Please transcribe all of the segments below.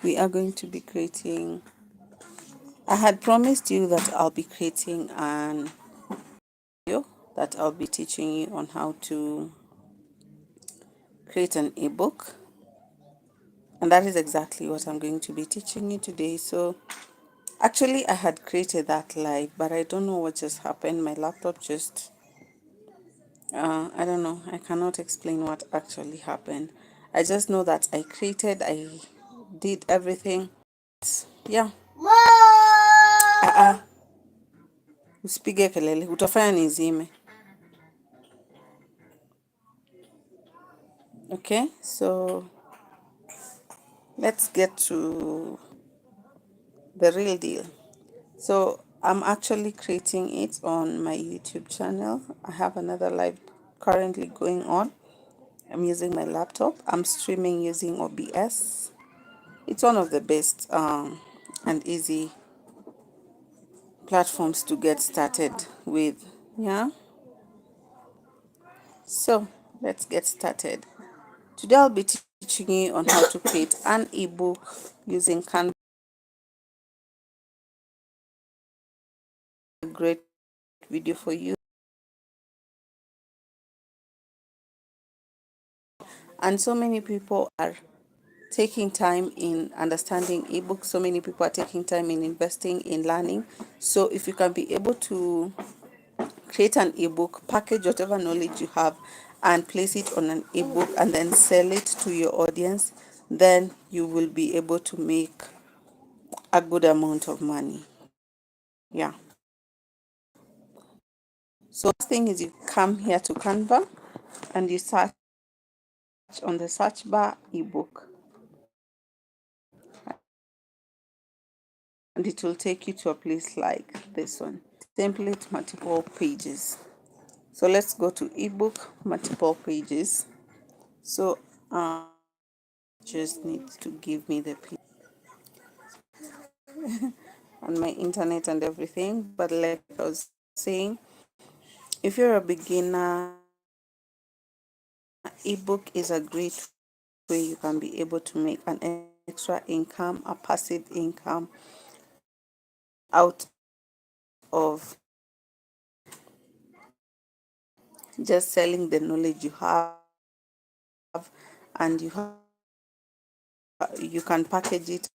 we are going to be creating, I had promised you that I'll be creating an video that I'll be teaching you on how to create an ebook, and that is exactly what I'm going to be teaching you today. So actually I had created that live, but I don't know what just happened. My laptop just I don't know, I cannot explain what actually happened. I just know that I did everything. Yeah. Usipige kelele, utafanya nizime. Okay, so let's get to the real deal. So I'm actually creating it on my YouTube channel. I have another live currently going on. I'm using my laptop. I'm streaming using OBS. It's one of the best and easy platforms to get started with. Yeah, so let's get started. Today I'll be teaching you on how to create an ebook using Canva. A great video for you. And so many people are taking time in understanding ebooks. So many people are taking time in investing in learning. So if you can be able to create an ebook, package whatever knowledge you have and place it on an ebook and then sell it to your audience, then you will be able to make a good amount of money. Yeah. So first thing is you come here to Canva and you search on the search bar ebook, and it will take you to a place like this one, template multiple pages. So let's go to ebook multiple pages. So just need to give me the page on my internet and everything. But like I was saying, if you're a beginner, ebook is a great way you can be able to make an extra income, a passive income out of just selling the knowledge you have, and you can package it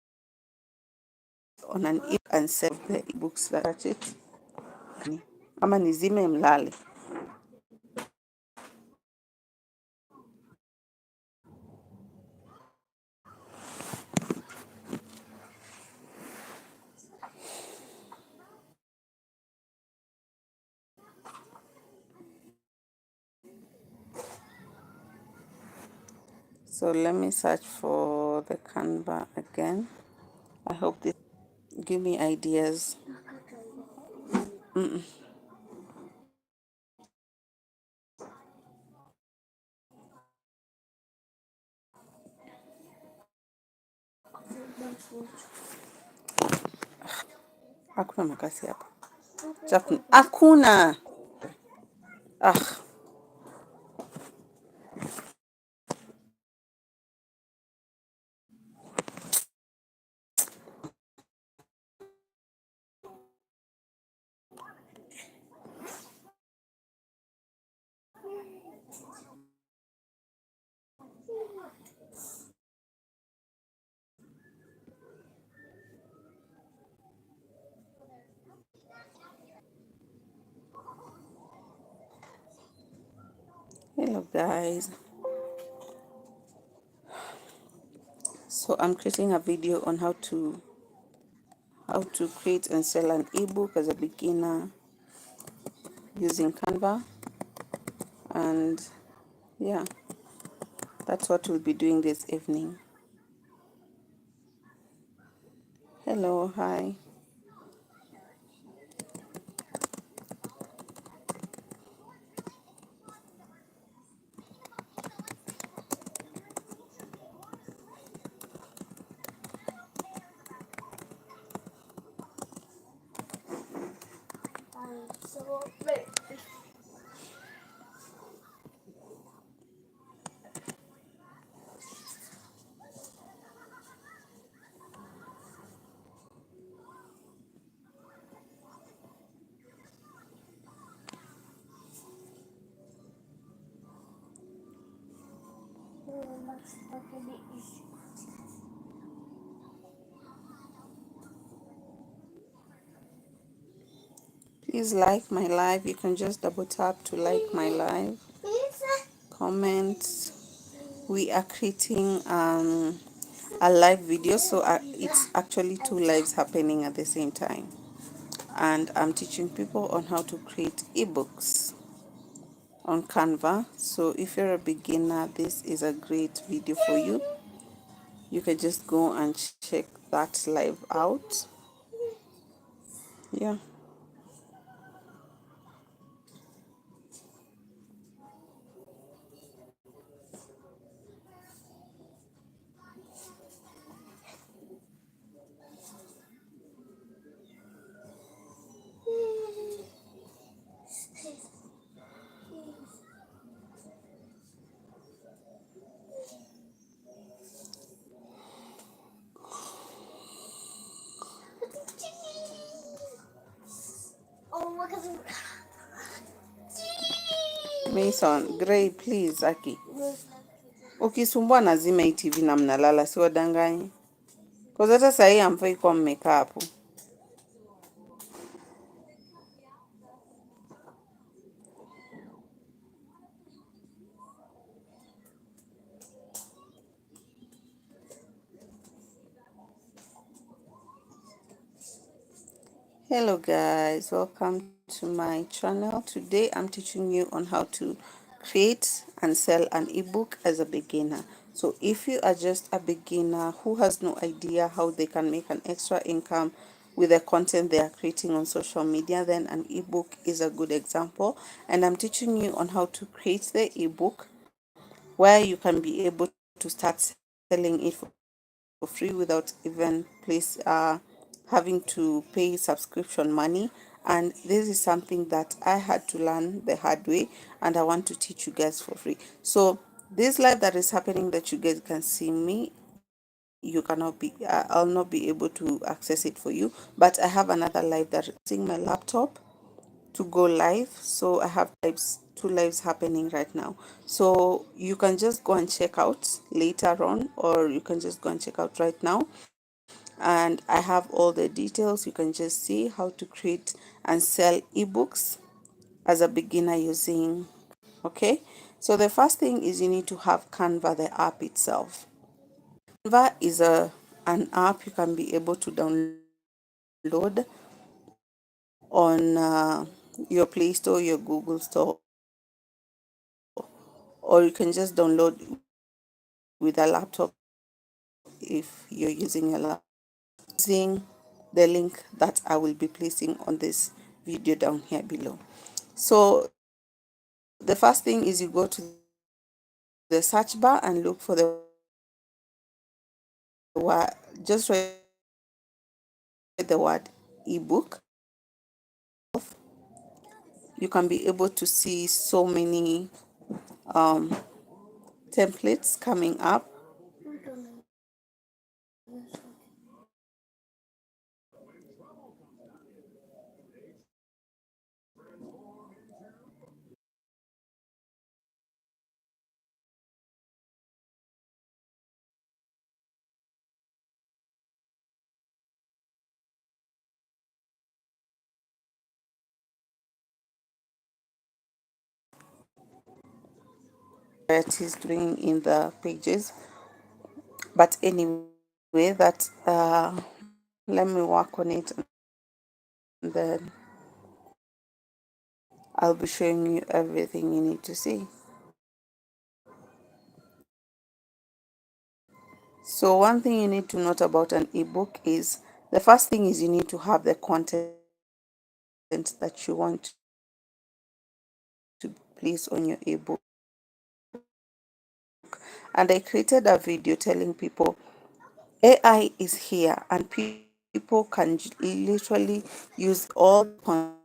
on an ebook and sell the ebooks that it. Ama nizime mlale. So let me search for the Canva again. I hope this give me ideas. Hakuna makasi hapa. Hakuna. Ah, hello guys. So I'm creating a video on how to create and sell an ebook as a beginner using Canva. And yeah, that's what we'll be doing this evening. Hello, hi. Please like my live. You can just double tap to like my live. Comment. We are creating a live video, so it's actually two lives happening at the same time. And I'm teaching people on how to create ebooks on Canva. So if you're a beginner, this is a great video for you. You can just go and check that live out. Yeah. Mason, Gray, please, Aki. Ukisumbua nazima hii TV na mnalala, siwadanganyi. Kwa hata sahii hamfai kuwa mmekaa hapo. Hello guys, welcome to my channel. Today I'm teaching you on how to create and sell an ebook as a beginner. So if you are just a beginner who has no idea how they can make an extra income with the content they are creating on social media, then an ebook is a good example. And I'm teaching you on how to create the ebook where you can be able to start selling it for free without even having to pay subscription money. And this is something that I had to learn the hard way, and I want to teach you guys for free. So this live that is happening that you guys can see me, you cannot be I'll not be able to access it for you, but I have another live that is using my laptop to go live. So I have two lives happening right now, so you can just go and check out later on, or you can just go and check out right now. And I have all the details. You can just see how to create and sell ebooks as a beginner using. Okay, so the first thing is you need to have Canva, the app itself. Canva is an app you can be able to download on your Play Store, your Google Store, or you can just download with a laptop if you're using a laptop, using the link that I will be placing on this video down here below. So the first thing is you go to the search bar and look for the word, just write the word ebook. You can be able to see so many templates coming up. It is doing in the pages, but anyway, that let me work on it, and then I'll be showing you everything you need to see. So one thing you need to note about an ebook is, the first thing is you need to have the content that you want to place on your ebook. And I created a video telling people AI is here, and people can literally use all the content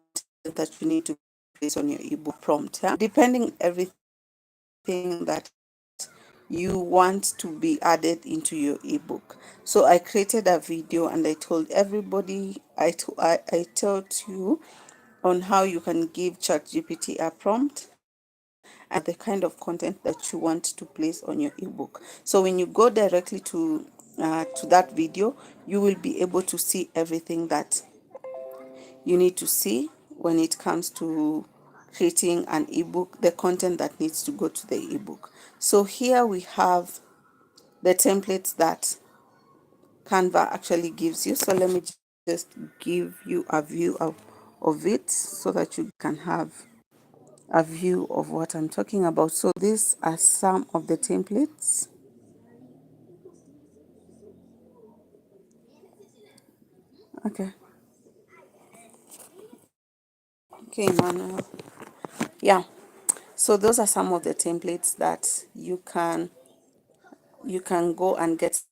that you need to place on your ebook prompt, depending everything that you want to be added into your ebook. So I created a video and I told everybody, I taught you on how you can give ChatGPT a prompt, and the kind of content that you want to place on your ebook. So when you go directly to that video, you will be able to see everything that you need to see when it comes to creating an ebook, the content that needs to go to the ebook. So here we have the templates that Canva actually gives you. So let me just give you a view of it so that you can have a view of what I'm talking about. So these are some of the templates. Okay. Okay, Manuel. Yeah. So those are some of the templates that you can go and get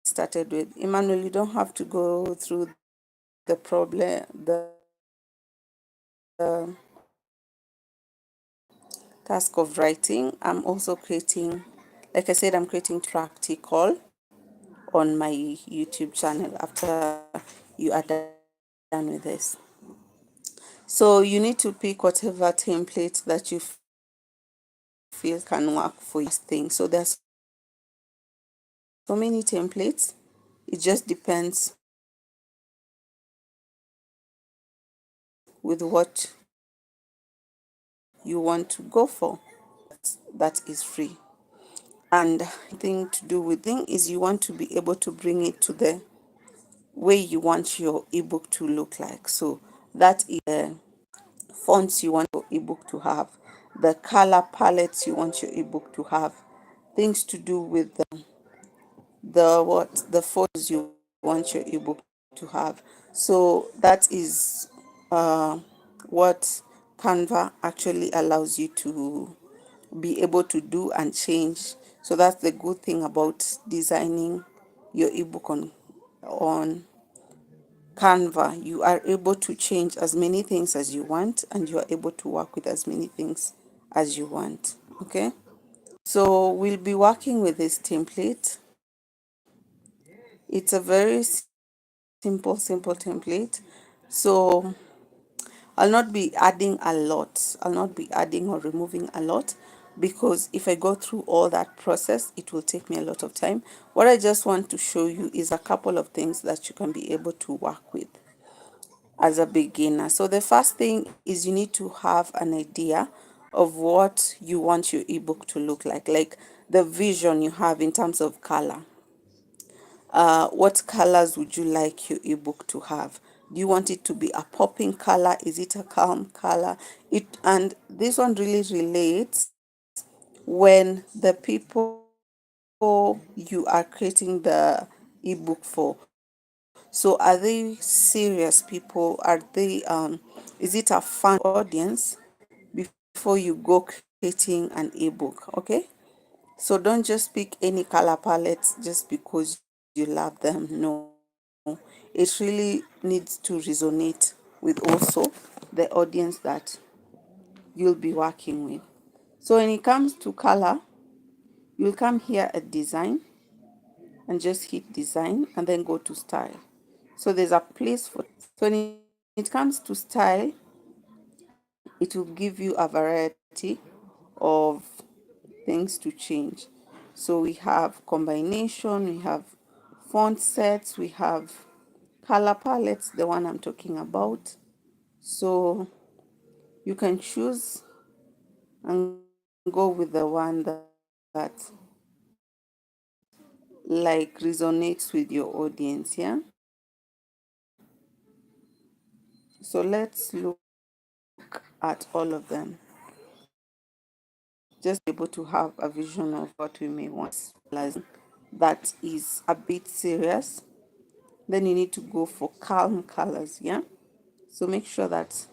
started with. Emmanuel, you don't have to go through the problem, the task of writing. I'm also creating, like I said, I'm creating practical on my YouTube channel after you are done with this. So you need to pick whatever template that you feel can work for your thing. So there's so many templates. It just depends with what you want to go for. That is free. And thing to do with thing is you want to be able to bring it to the way you want your ebook to look like. So that is the fonts you want your ebook to have, the color palettes you want your ebook to have, things to do with the photos you want your ebook to have. So that is what Canva actually allows you to be able to do and change. So that's the good thing about designing your ebook on Canva. You are able to change as many things as you want, and you are able to work with as many things as you want. Okay, so we'll be working with this template. It's a very simple template. So I'll not be adding a lot. I'll not be adding or removing a lot, because if I go through all that process, it will take me a lot of time. What I just want to show you is a couple of things that you can be able to work with as a beginner. So the first thing is you need to have an idea of what you want your ebook to look like the vision you have in terms of color. What colors would you like your ebook to have? Do you want it to be a popping color? Is it a calm color? And this one really relates when the people you are creating the ebook for. So are they serious people? Are they is it a fun audience before you go creating an ebook? Okay, so don't just pick any color palettes just because you love them. No, it really needs to resonate with also the audience that you'll be working with. So when it comes to color, you'll come here at design and just hit design and then go to style. So there's a place for, so when it comes to style, it will give you a variety of things to change. So we have combination, we have font sets, we have color palettes, the one I'm talking about. So you can choose and go with the one that like resonates with your audience. Yeah, so let's look at all of them, just able to have a vision of what we may want. That is a bit serious, then you need to go for calm colors. Yeah, so make sure that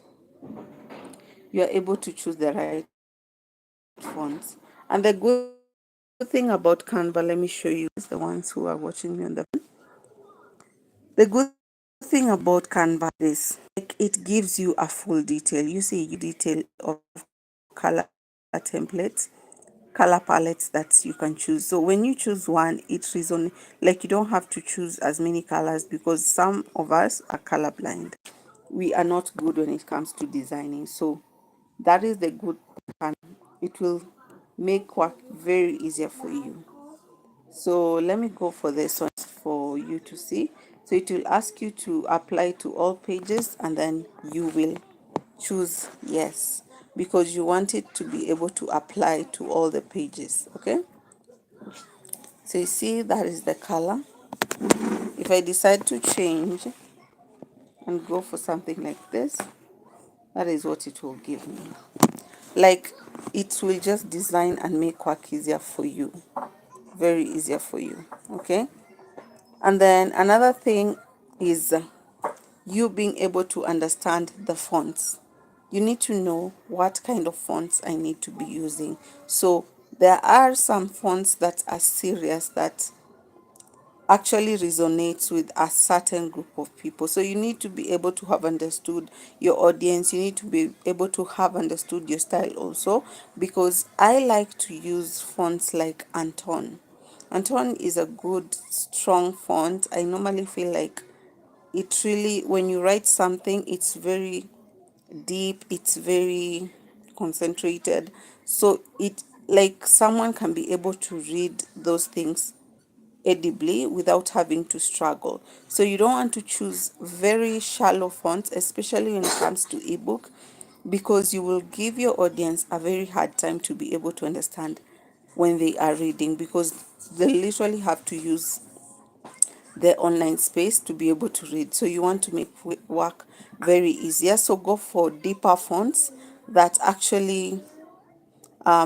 you are able to choose the right fonts. And the good thing about Canva, let me show you, is the ones who are watching me on the good thing about Canva is like it gives you a full detail. You see detail of color templates, color palettes that you can choose. So when you choose one, it reason like you don't have to choose as many colors, because some of us are colorblind. We are not good when it comes to designing. So that is the good it will make work very easier for you. So let me go for this one for you to see. So it will ask you to apply to all pages, and then you will choose yes, because you want it to be able to apply to all the pages. Okay, so you see that is the color. If I decide to change and go for something like this, that is what it will give me. Like, it will just design and make work easier for you, very easier for you. Okay, and then another thing is you being able to understand the fonts. You need to know what kind of fonts I need to be using. So there are some fonts that are serious, that actually resonates with a certain group of people. So you need to be able to have understood your audience. You need to be able to have understood your style also, because I like to use fonts like Anton. Anton is a good, strong font. I normally feel like it really, when you write something, it's very deep, it's very concentrated. So it, like, someone can be able to read those things edibly without having to struggle. So you don't want to choose very shallow fonts, especially when it comes to ebook, because you will give your audience a very hard time to be able to understand when they are reading, because they literally have to use the online space to be able to read. So you want to make work very easier. So go for deeper fonts that actually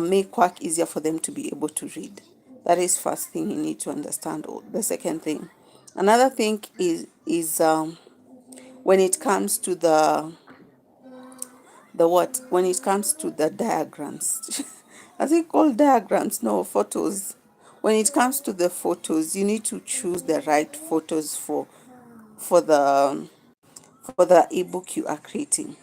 make work easier for them to be able to read. That is first thing you need to understand. The second thing, another thing is when it comes to the what? When it comes to the diagrams, I think called diagrams, no, photos. When it comes to the photos, you need to choose the right photos for the for the ebook you are creating.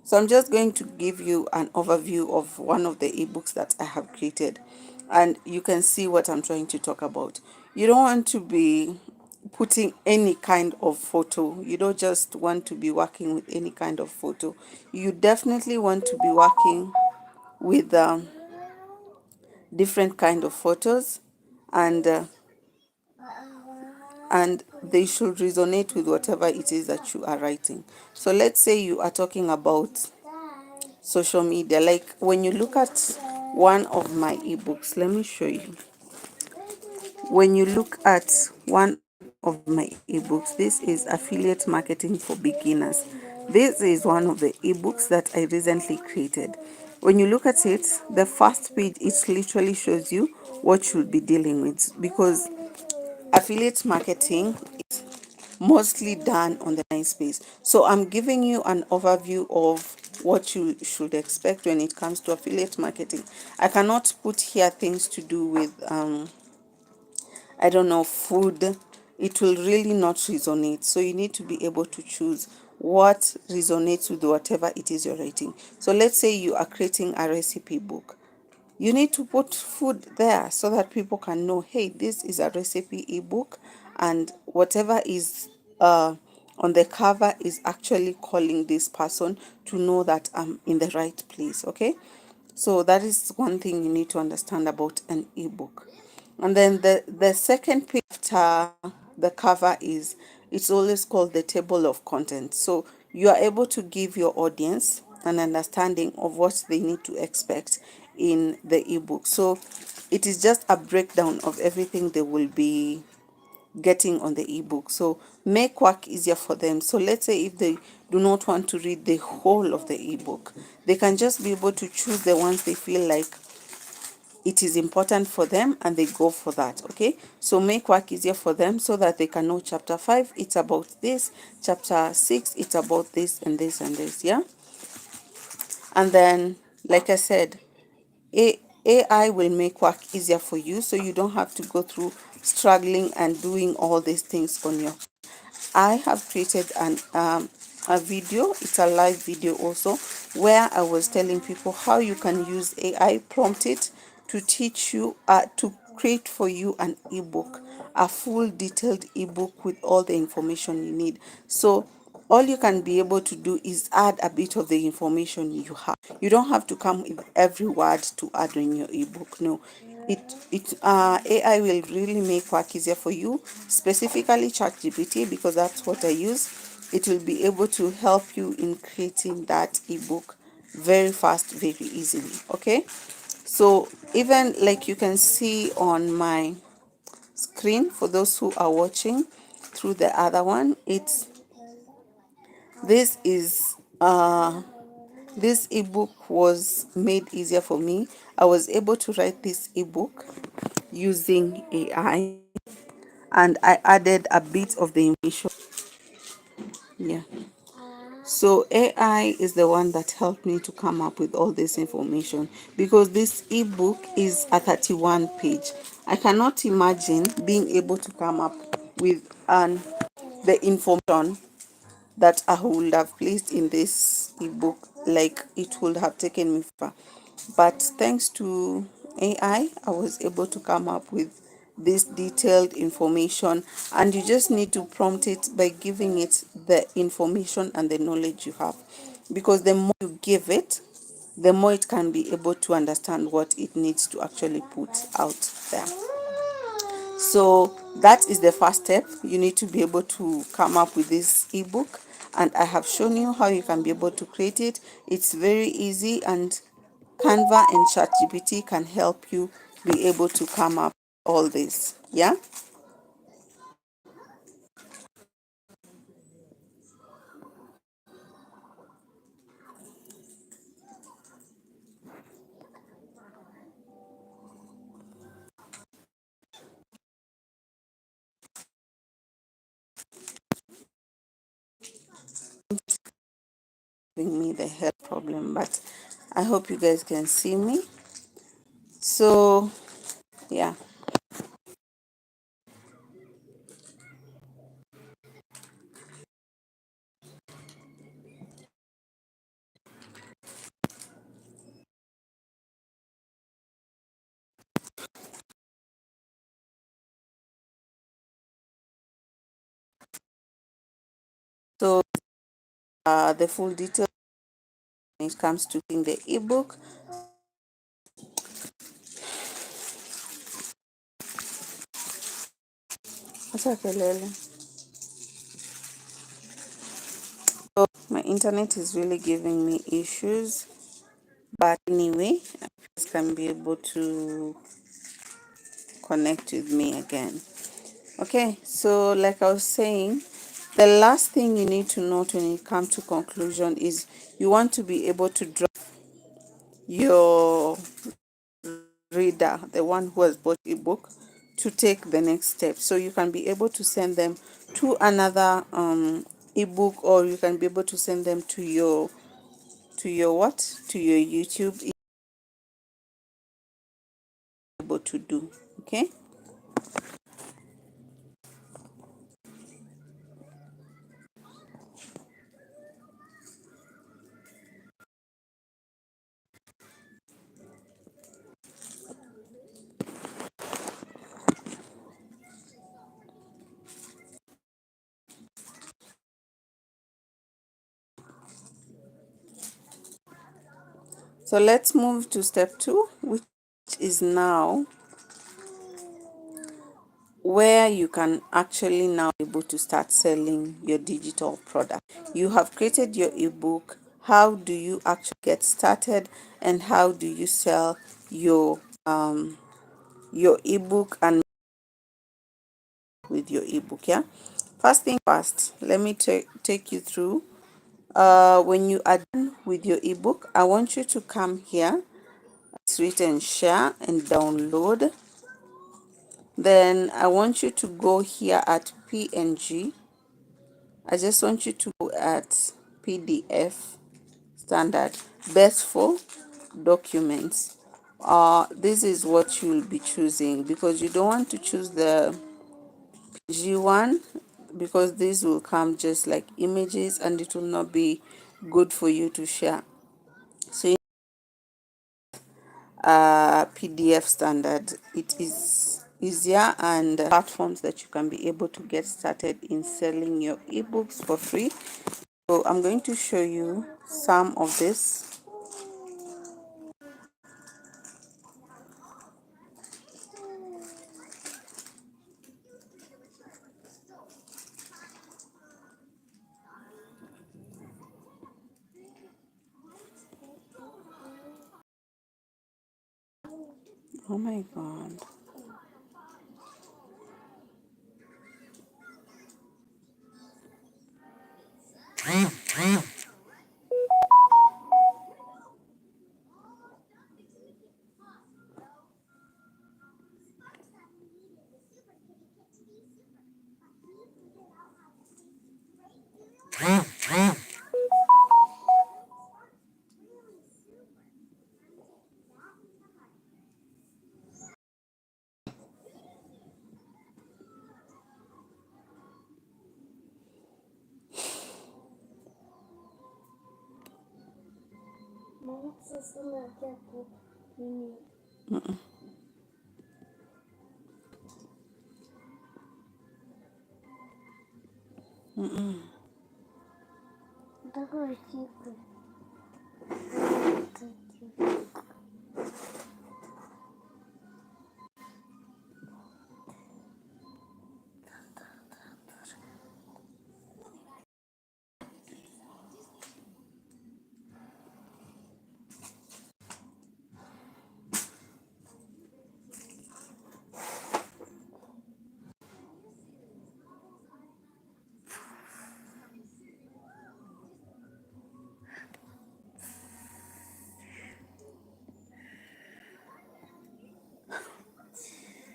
So I'm just going to give you an overview of one of the ebooks that I have created, and you can see what I'm trying to talk about. You don't want to be putting any kind of photo. You don't just want to be working with any kind of photo. You definitely want to be working with different kind of photos, and they should resonate with whatever it is that you are writing. So let's say you are talking about social media. Like, when you look at one of my ebooks, let me show you. When you look at one of my ebooks, this is affiliate marketing for beginners. This is one of the ebooks that I recently created. When you look at it, the first page, it literally shows you what you'll be dealing with, because affiliate marketing mostly done on the online space. So I'm giving you an overview of what you should expect when it comes to affiliate marketing. I cannot put here things to do with I don't know, food. It will really not resonate. So you need to be able to choose what resonates with whatever it is you're writing. So let's say you are creating a recipe book. You need to put food there so that people can know, hey, this is a recipe ebook, and whatever is on the cover is actually calling this person to know that I'm in the right place. Okay, so that is one thing you need to understand about an ebook. And then the second page after the cover is, it's always called the table of contents. So you are able to give your audience an understanding of what they need to expect in the ebook. So it is just a breakdown of everything they will be getting on the ebook. So make work easier for them. So let's say if they do not want to read the whole of the ebook, they can just be able to choose the ones they feel like it is important for them, and they go for that. Okay, so make work easier for them so that they can know chapter 5 it's about this, chapter 6 it's about this and this and this. Yeah, and then, like I said, AI will make work easier for you, so you don't have to go through struggling and doing all these things on your. I have created a video. It's a live video also, where I was telling people how you can use AI, prompt it to teach you to create for you an ebook, a full detailed ebook with all the information you need. So all you can be able to do is add a bit of the information you have. You don't have to come with every word to add in your ebook. No, AI will really make work easier for you, specifically ChatGPT, because that's what I use. It will be able to help you in creating that ebook very fast, very easily. Okay, so even like you can see on my screen, for those who are watching through the other one, it's this is this ebook was made easier for me. I was able to write this ebook using AI, and I added a bit of the information. Yeah, so AI is the one that helped me to come up with all this information, because this ebook is a 31 page. I cannot imagine being able to come up with the information that I would have placed in this ebook. Like, it would have taken me far. But thanks to AI, I was able to come up with this detailed information, and you just need to prompt it by giving it the information and the knowledge you have, because the more you give it, the more it can be able to understand what it needs to actually put out there. So that is the first step. You need to be able to come up with this ebook, and I have shown you how you can be able to create it. It's very easy, and Canva and ChatGPT can help you be able to come up with all this. Yeah. Giving me the health problem, but I hope you guys can see me. So yeah. So the full detail when it comes to the ebook. Acha kelele. So my internet is really giving me issues, but anyway, I just can be able to connect with me again. Okay, so like I was saying, the last thing you need to note when it comes to conclusion is you want to be able to draw your reader, the one who has bought ebook, to take the next step. So you can be able to send them to another ebook, or you can be able to send them to your what, to your YouTube, able to do. Okay, so let's move to step 2, which is now where you can actually now be able to start selling your digital product. You have created your ebook. How do you actually get started, and how do you sell your ebook and with your ebook? Yeah, first thing first, let me take you through. When you are done with your ebook, I want you to come here. It's written share and download. Then I want you to go here at PNG. I just want you to go at PDF standard, best for documents. This is what you'll be choosing, because you don't want to choose the G1, because this will come just like images and it will not be good for you to share. So PDF standard, it is easier and platforms that you can be able to get started in selling your ebooks for free. So I'm going to show you some of this. Oh my god.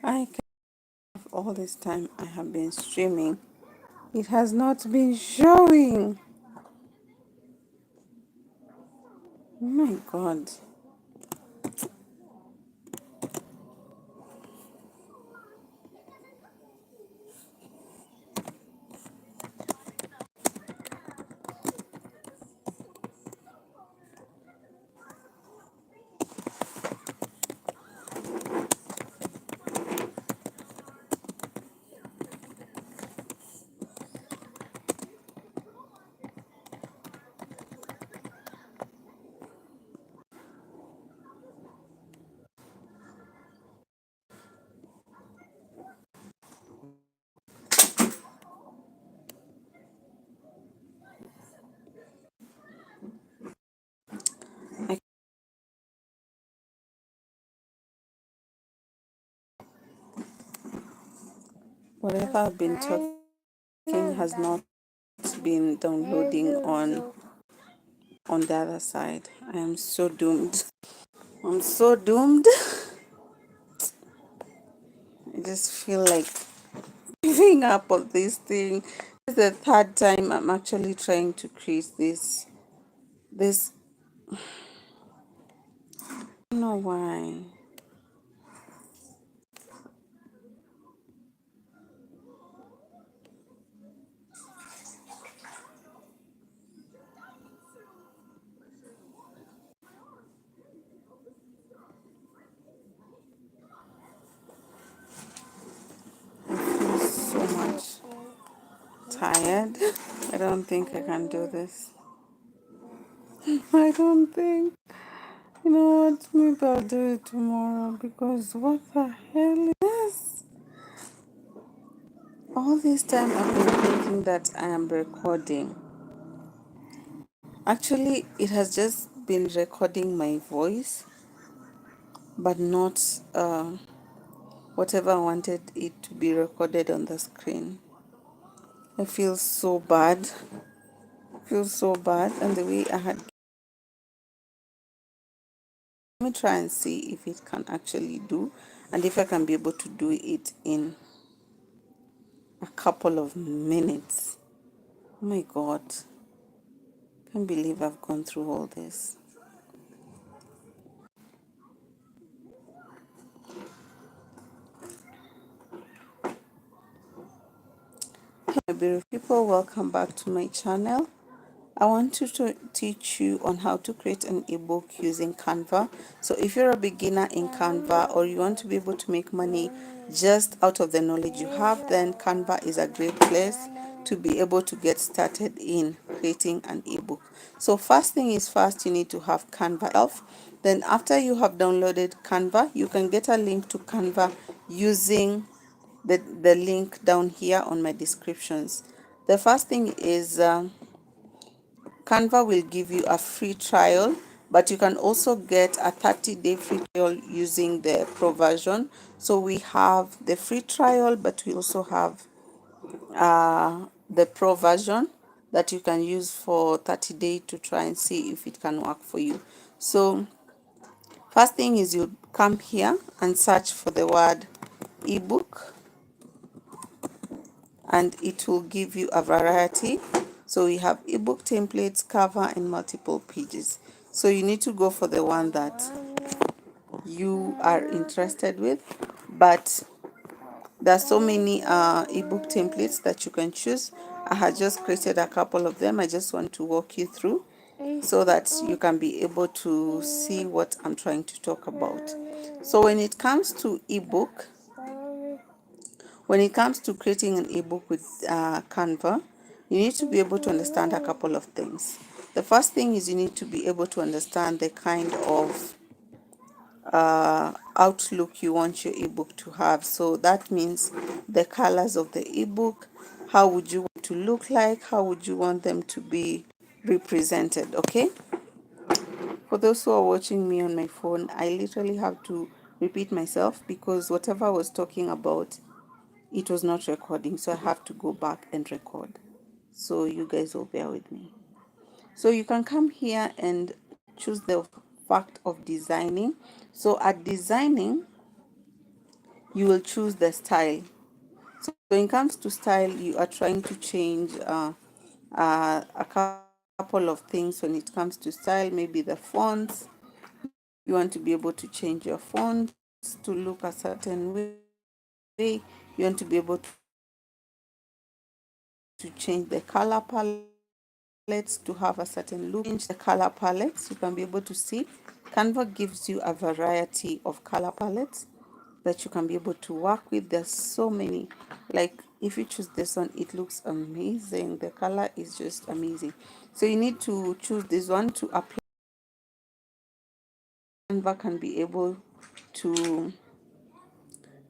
I can all this time I have been streaming. It has not been showing. Oh my god. I, whatever I've been talking has not been downloading on the other side. I am so doomed. I'm so doomed. I just feel like giving up on this thing. This is the third time I'm actually trying to create this. I don't know why. I feel so much tired. I don't think I can do this. I don't think. You know what? Maybe I'll do it tomorrow because what the hell is this? All this time I've been thinking that I am recording. Actually, it has just been recording my voice, but not whatever I wanted it to be recorded on the screen. I feel so bad. I feel so bad. And the way I had. Let me try and see if it can actually do, and if I can be able to do it in a couple of minutes. Oh my god. Can't believe I've gone through all this. Hello beautiful people, welcome back to my channel. I want to teach you on how to create an ebook using Canva. So if you're a beginner in Canva or you want to be able to make money just out of the knowledge you have, then Canva is a great place to be able to get started in creating an ebook. So first thing is first, you need to have Canva itself. Then after you have downloaded Canva, you can get a link to Canva using the link down here on my descriptions. The first thing is Canva will give you a free trial, but you can also get a 30-day free trial using the pro version. So we have the free trial, but we also have the pro version that you can use for 30 days to try and see if it can work for you. So first thing is you come here and search for the word ebook, and it will give you a variety. So we have ebook templates, cover, and multiple pages. So you need to go for the one that you are interested with, but there are so many ebook templates that you can choose. I have just created a couple of them. I just want to walk you through so that you can be able to see what I'm trying to talk about. So when it comes to ebook, when it comes to creating an ebook with Canva, you need to be able to understand a couple of things. The first thing is you need to be able to understand the kind of outlook you want your ebook to have. So that means the colors of the ebook, how would you want to look like, how would you want them to be represented, okay? For those who are watching me on my phone, I literally have to repeat myself because whatever I was talking about, it was not recording, so I have to go back and record. So you guys will bear with me. So you can come here and choose the fact of designing. So at designing, you will choose the style. So when it comes to style, you are trying to change a couple of things when it comes to style, maybe the fonts. You want to be able to change your fonts to look a certain way. You want to be able to change the color palettes to have a certain look. Change the color palettes, you can be able to see. Canva gives you a variety of color palettes that you can be able to work with. There's so many. Like if you choose this one, it looks amazing. The color is just amazing. So you need to choose this one to apply. Canva can be able to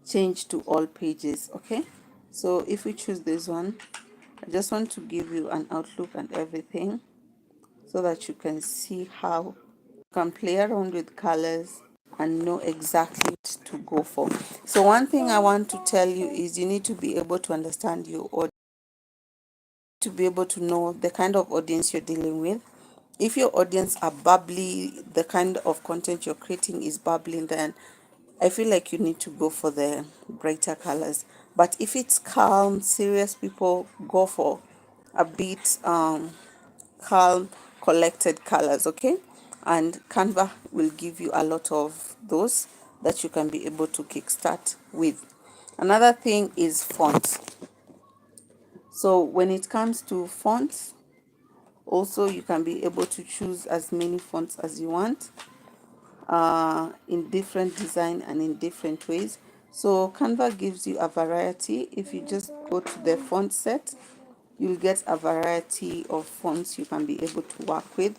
change to all pages, okay? So if we choose this one, I just want to give you an outlook and everything so that you can see how you can play around with colors and know exactly what to go for. So one thing I want to tell you is you need to be able to understand your audience, to be able to know the kind of audience you're dealing with. If your audience are bubbly, the kind of content you're creating is bubbling, then I feel like you need to go for the brighter colors. But if it's calm, serious people, go for a bit calm, collected colors, okay? And Canva will give you a lot of those that you can be able to kickstart with. Another thing is fonts. So when it comes to fonts, also you can be able to choose as many fonts as you want in different design and in different ways. So Canva gives you a variety. If you just go to the font set, you'll get a variety of fonts you can be able to work with.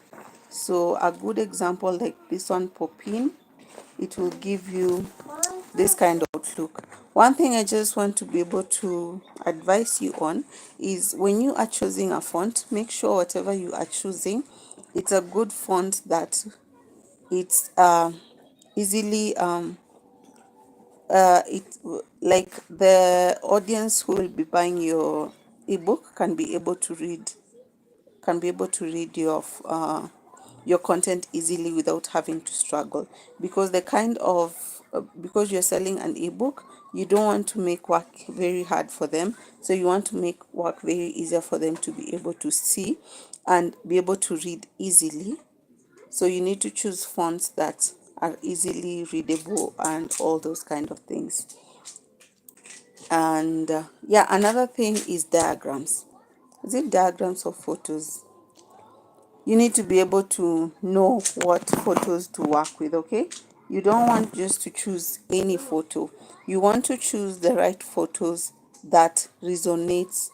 So a good example like this one, Popin, it will give you this kind of outlook. One thing I just want to be able to advise you on is when you are choosing a font, make sure whatever you are choosing, it's a good font that it's easily it like the audience who will be buying your ebook can be able to read, your content easily without having to struggle, because the kind of because you're selling an ebook, you don't want to make work very hard for them, so you want to make work very easier for them to be able to see and be able to read easily. So you need to choose fonts that are easily readable and all those kind of things. And yeah, another thing is diagrams. Is it diagrams or photos? you need to be able to know what photos to work with, okay? You don't want just to choose any photo. You want to choose the right photos that resonates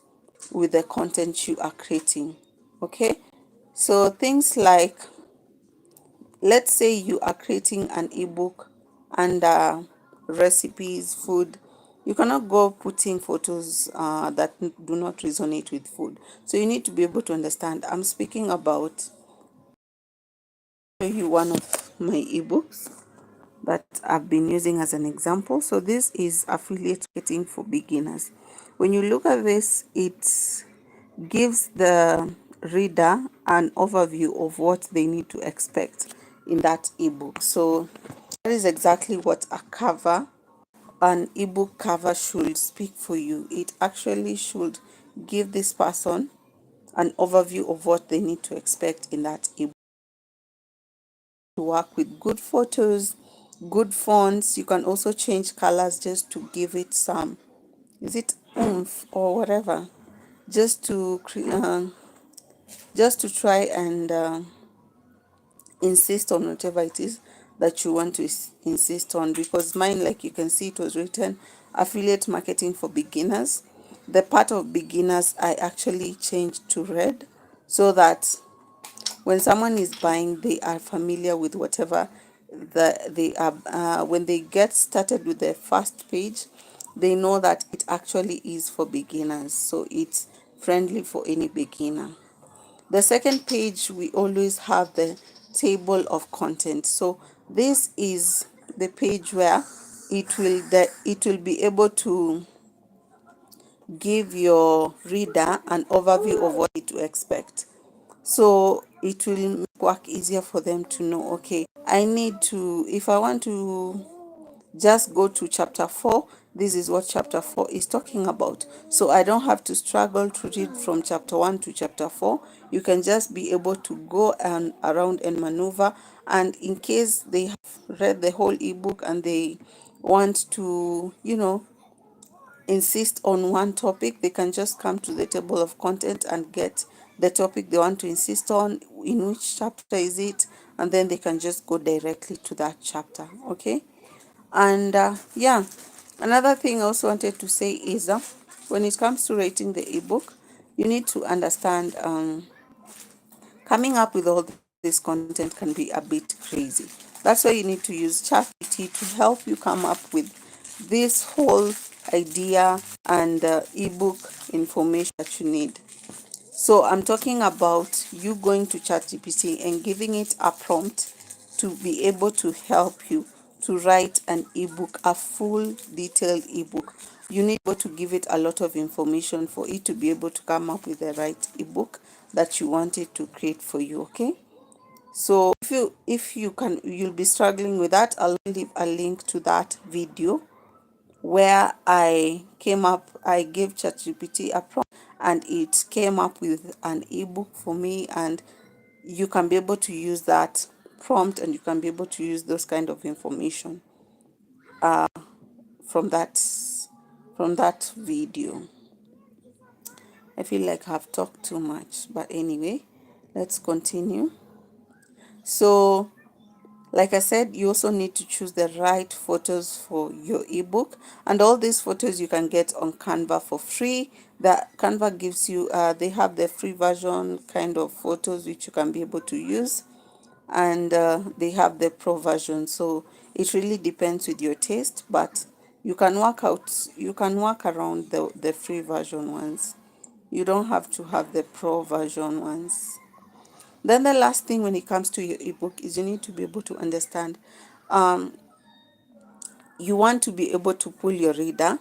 with the content you are creating, okay? So things like, let's say you are creating an ebook under recipes, food. You cannot go putting photos that do not resonate with food. So you need to be able to understand. I'm speaking about, show you one of my ebooks that I've been using as an example. So this is affiliate marketing for beginners. When you look at this, it gives the reader an overview of what they need to expect in that ebook. So that is exactly what a cover, an ebook cover should speak for you. It actually should give this person an overview of what they need to expect in that ebook. To work with good photos, good fonts. You can also change colors just to give it some, is it oomph or whatever, just to just to try and insist on whatever it is that you want to insist on. Because mine, like you can see, it was written affiliate marketing for beginners. The part of beginners I actually changed to red, so that when someone is buying, they are familiar with whatever they are. When they get started with the first page, they know that it actually is for beginners, so it's friendly for any beginner. The second page, we always have the table of content. So this is the page where it will be able to give your reader an overview of what to expect. So it will make work easier for them to know, okay, I need to, if I want to just go to chapter 4, this is what chapter 4 is talking about. So I don't have to struggle to read from chapter 1 to chapter 4. You can just be able to go and around and maneuver. And in case they have read the whole ebook and they want to, insist on one topic, they can just come to the table of content and get the topic they want to insist on, in which chapter is it, and then they can just go directly to that chapter, okay? And yeah, another thing I also wanted to say is when it comes to writing the ebook, you need to understand coming up with all this content can be a bit crazy. That's why you need to use ChatGPT to help you come up with this whole idea and ebook information that you need. So I'm talking about you going to ChatGPT and giving it a prompt to be able to help you to write an ebook, a full detailed ebook. You need to give it a lot of information for it to be able to come up with the right ebook that you want it to create for you, okay? So if you can, you'll be struggling with that, I'll leave a link to that video where I gave ChatGPT a prompt and it came up with an ebook for me, and you can be able to use that prompt and you can be able to use those kind of information from that video. I feel like I've talked too much, but anyway, let's continue. So like I said, you also need to choose the right photos for your ebook, and all these photos you can get on Canva for free. That Canva gives you, they have the free version kind of photos which you can be able to use, and they have the pro version. So it really depends with your taste, but you can work around the free version ones. You don't have to have the pro version ones. Then the last thing when it comes to your ebook is you need to be able to understand, you want to be able to pull your reader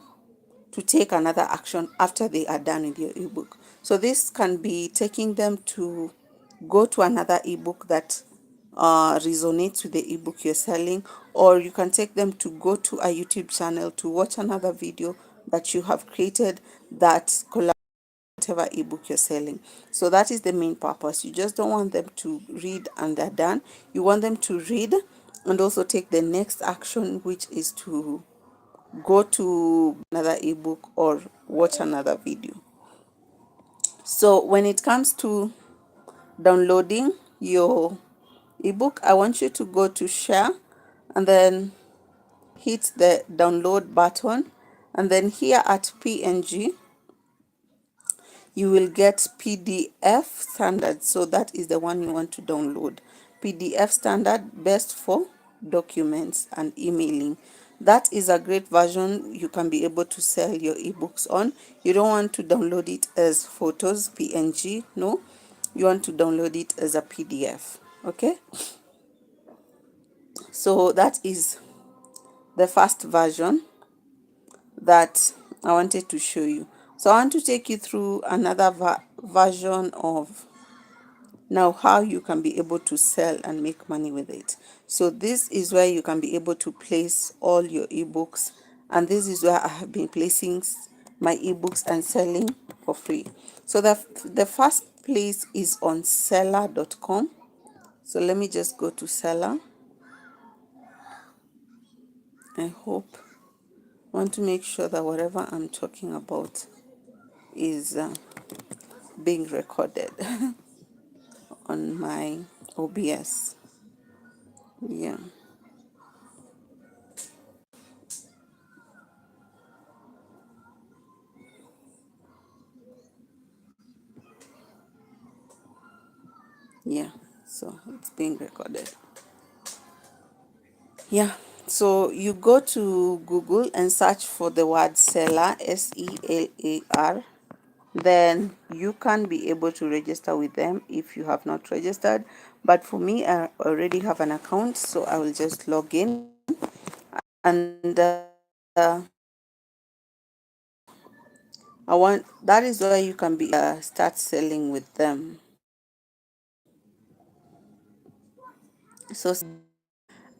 to take another action after they are done with your ebook. So this can be taking them to go to another ebook that resonates with the ebook you're selling, or you can take them to go to a YouTube channel to watch another video that you have created that collaborates whatever ebook you're selling. So that is the main purpose. You just don't want them to read and they're done. You want them to read and also take the next action, which is to go to another ebook or watch another video. So when it comes to downloading your ebook, I want you to go to share and then hit the download button, and then here at PNG you will get PDF standard. So that is the one you want to download. PDF standard, best for documents and emailing. That is a great version you can be able to sell your ebooks on. You don't want to download it as photos, PNG, no. You want to download it as a PDF, okay? So that is the first version that I wanted to show you. So I want to take you through another version of now how you can be able to sell and make money with it. So this is where you can be able to place all your ebooks, and this is where I have been placing my ebooks and selling for free. So the first place is on seller.com. So let me just go to seller. I want to make sure that whatever I'm talking about is being recorded on my OBS. Yeah. Yeah. So it's being recorded. Yeah. So you go to Google and search for the word seller, SELAR. Then you can be able to register with them if you have not registered. But for me, I already have an account, so I will just log in. And that is where you can be start selling with them. So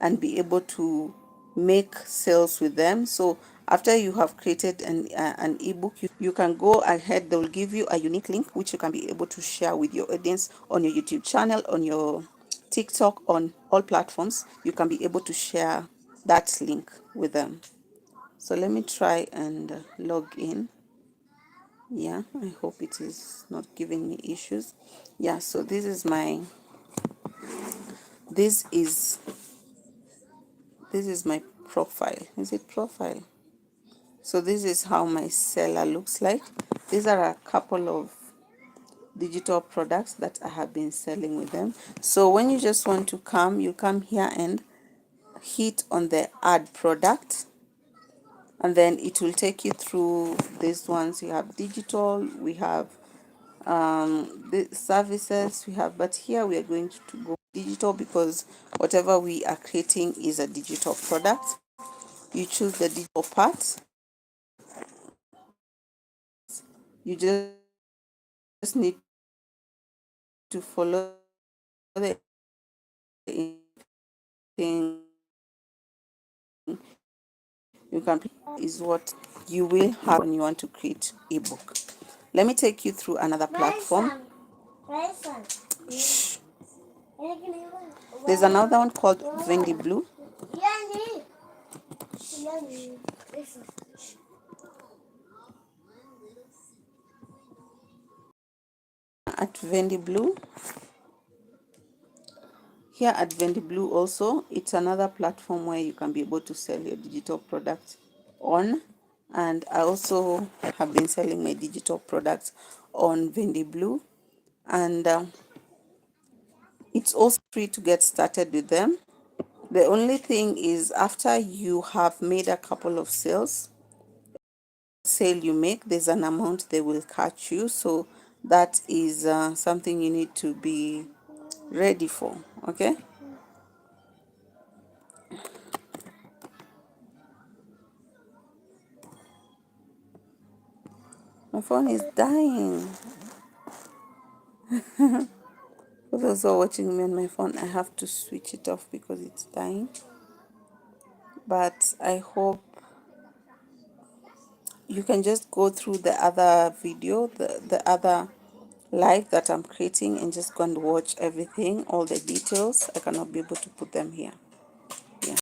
and be able to make sales with them. So after you have created an ebook, you can go ahead. They will give you a unique link which you can be able to share with your audience on your YouTube channel, on your TikTok, on all platforms. You can be able to share that link with them. So let me try and log in. Yeah, I hope it is not giving me issues. Yeah, so this is my profile. Is it profile? So this is how my seller looks like. These are a couple of digital products that I have been selling with them. So when you just want to come, you come here and hit on the add product, and then it will take you through these ones. You have digital, we have the services we have, but here we are going to go digital because whatever we are creating is a digital product. You choose the digital part. You just need to follow the thing. You can is what you will have when you want to create ebook. Let me take you through another platform. Shh. There's another one called VENDBLUE. At VENDBLUE, here at VENDBLUE also, it's another platform where you can be able to sell your digital products on. And I also have been selling my digital products on VENDBLUE, and it's also free to get started with them. The only thing is, after you have made a couple of sale you make, there's an amount they will catch you. So that is something you need to be ready for. Okay. My phone is dying. For those who are watching me on my phone, I have to switch it off because it's dying. But I hope you can just go through the other video, the other live that I'm creating, and just go and watch everything, all the details. I cannot be able to put them here.